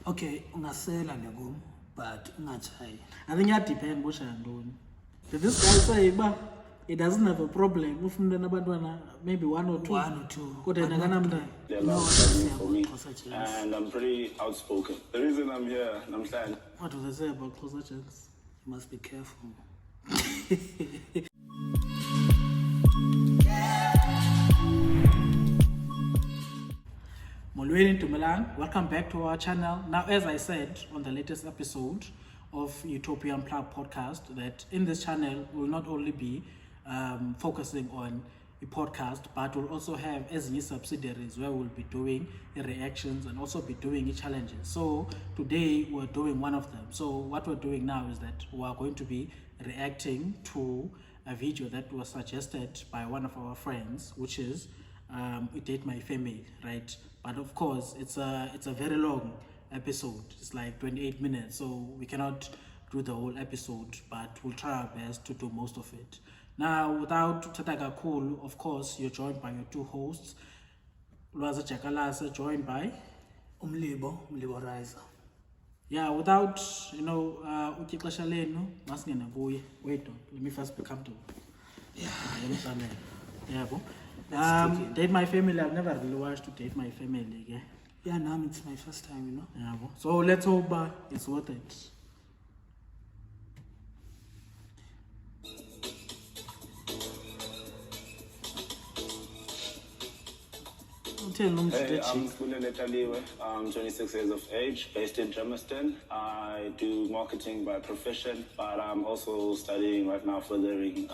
Okay, ungasela nyakum, but ungachayi. I think it depends what I'm doing. Did this guy say, but he doesn't have a problem if maybe one or two. But not three. They're a lot of studying for me, and I'm pretty outspoken. The reason I'm here, I'm saying. What do they say about closer checks? You must be careful. Molweni Dumelang, welcome back to our channel. Now, as I said on the latest episode of Utopian Plug podcast, that in this channel will not only be focusing on a podcast, but we'll also have as new subsidiaries where we'll be doing reactions and also be doing challenges. So today we're doing one of them. So what we're doing now is that we are going to be reacting to a video that was suggested by one of our friends, which is We Date My Family, right? But of course it's a very long episode. It's like 28 minutes, so we cannot do the whole episode, but we'll try our best to do most of it. Now, without Tataka Cool, of course, you're joined by your two hosts. Lwaza Chakalasa, joined by Umlibo Riser. Yeah, without, Ukiklasha Leno, Masngena Boy. Wait, let me first be comfortable. Yeah, Date My Family, I've never really watched to Date My Family. Yeah, now it's my first time, Yeah, so let's hope it's worth it. Hey, I'm Spulele Taliwe. I'm 26 years of age, based in Germiston. I do marketing by profession, but I'm also studying right now, furthering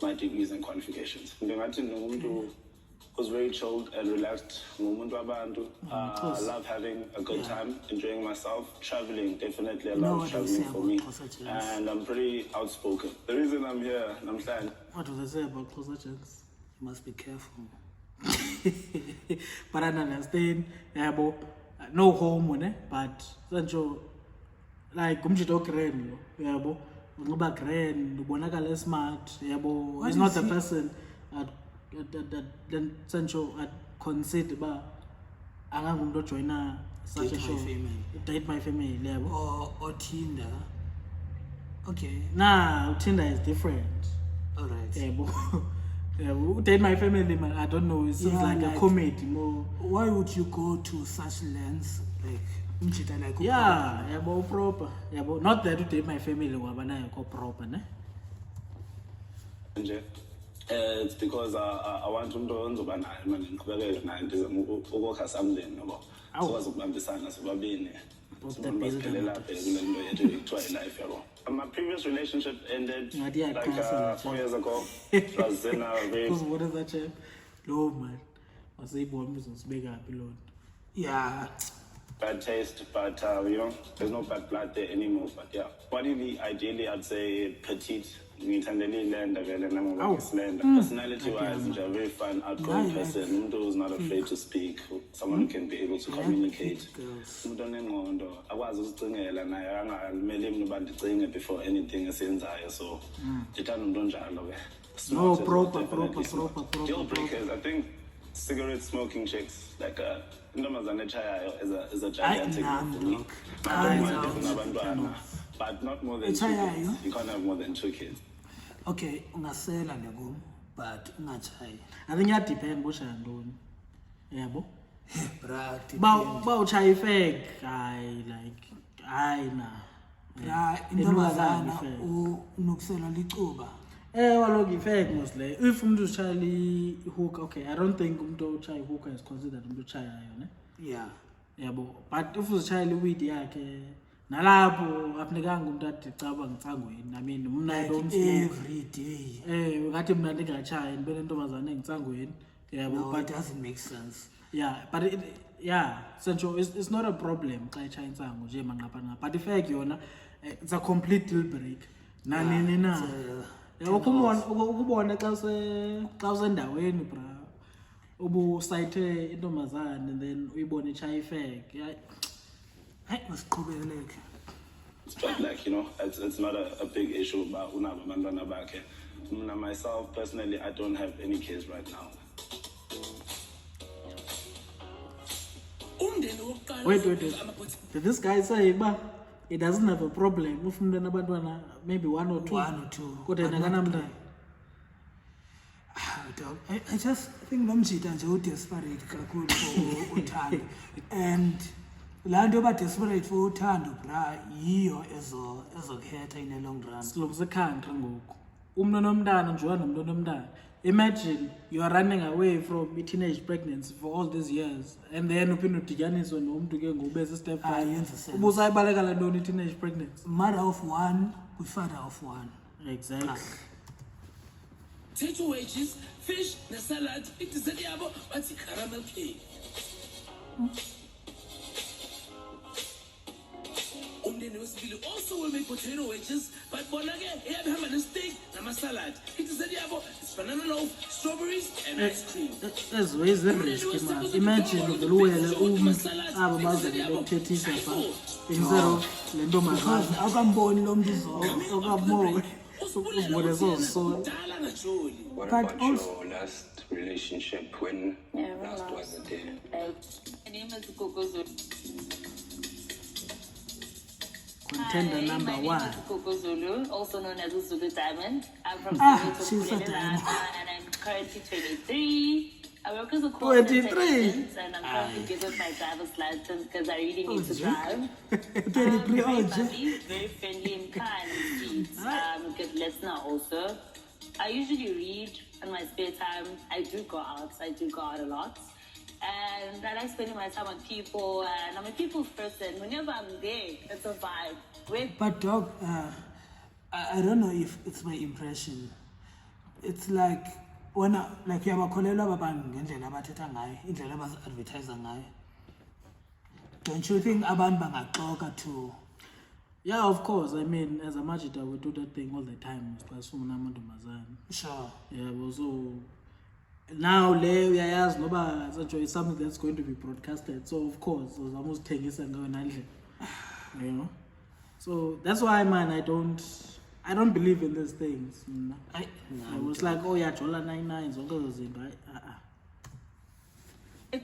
my degrees and qualifications. Was very chilled and relaxed. I love having a good time, enjoying myself. Traveling, definitely a lot of traveling for me. And I'm pretty outspoken. The reason I'm here, I'm saying. What do they say about closer checks? You must be careful. But I understand, no home, but like grand, grand, smart, he's not the person that consider I'm going to join such a show. Date My Family, or Tinder. Okay. Nah, Tinder is different. Alright. Date My Family, man, I don't know, it seems like a comedy more. Why would you go to such lengths? Proper. Not that to Date My Family, but proper, ne? It's because I want to know about my previous relationship ended like 4 years ago. It was in a very... What is that, chap? No, man. I say, yeah. Bad taste, but there's no bad blood there anymore. But yeah, ideally, I'd say petite. Personality-wise, a very fun, outgoing person. Who's not afraid to speak. Someone who can be able to communicate. Before anything is inside, so no, proper. Deal breakers, I think cigarette smoking chicks, like is a gigantic for me. But not more than 2 kids. You can't have more than 2 kids. Okay, ungasela nyakum, but ungachayi. I think it depends what I'm doing. Yeah, bo. But chai fake, intombazana unokusela licuba. Walok effect mostly. If chali hook, okay, I don't think chai hook is considered chai. Yeah. Yeah, but if chai weed yakhe. Nalapho akunikanga umuntu athi caba ngicangweni. I mean, I don't every day. Ngathi mina ndingachayi nibele intombazane engicangweni. No, it doesn't make sense. Yeah, but it's not a problem xa echaya intsango nje manqapha. But if yona it's a complete deal break. Nanini na. Ukubona xa usendaweni bra. Ubusayithe intombazane and then uyibone echaya ifake. It's just like, it's not a big issue about myself personally, I don't have any kids right now. Wait. Did this guy say, "Ba, he doesn't have a problem if maybe one or two. One or two, Kodwa but yena not akanamntana. three. Dog, I just think lo mjita nje u-desperate kakhulu for uthando and laa nto yoba desperate for uthando bra yiyo ezokhetha in a long run. Silumse country ngoku. Umntu onomntana nje unomntu onomntana. Imagine you are running away from a teenage pregnancy for all these years and then uphinde udityaniswe nomntu ke ngoku ube si-step five. Ayenzi sense. Ubusayibalekela ntoni i-teenage pregnancy? Mother of one with father of one. Exactly. Potato wedges, fish, na salad, dessert yabo bathi caramel cake. Umndeni wesibili also will make potato wedges, but bona ke eyabihamba ne-steak nama-salad. Dessert yabo is banana loaf, strawberries and ice cream. As ways risk man. Imagine uvele uwele aba bazele bekuthethisa pha instead of le ntombazana Because akamboni lo mntu izolo. okamoke ubone sozisola. Dala ngajoli. What But about also- your last relationship? When last was it there? My name is Coco Zulu. Contender Hi, number my name one. is Coco Zulu, also known as a Zulu Diamond. I'm from Soweto, she's a Pulelelana, diamond. and I'm currently 23. I work as a call 23? center agent, and I'm currently good with my driver's license because I really need to drive. 23 Very old. bubbly, very friendly and kind and sweet. Good listener also. I usually read in my spare time. I do go out. I do go out a lot. And I like spending my time with people. And I'm a people's person. Whenever I'm there, it's a vibe. But dog, I don't know if it's my impression. It's like when like uyabakholelwa abantu ngendlela abathetha ngayo, indlela abasi-advertise ngayo. Don't you think abantu bangaxoka too? Yeah, of course. I mean, as a majita, we do that thing all the time. Sure. Yeah, but so now uyayazi noba it's something that's going to be broadcasted. So of course, almost thengisa ngayo nandle. You know? So that's why, man, I don't believe in these things. I was like, oh yeah, Jola 99, zonke ezo zinto.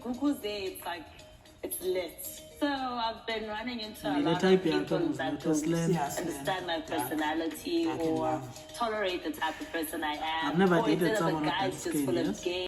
Google's there, it's like, it's lit. So I've been running into a Nile lot type of ya people atoms, that not don't slam. Yes, understand my personality Dark and or love. tolerate the type of person I am. I've never or dated instead of someone a of guy that just skin, full yes? of gay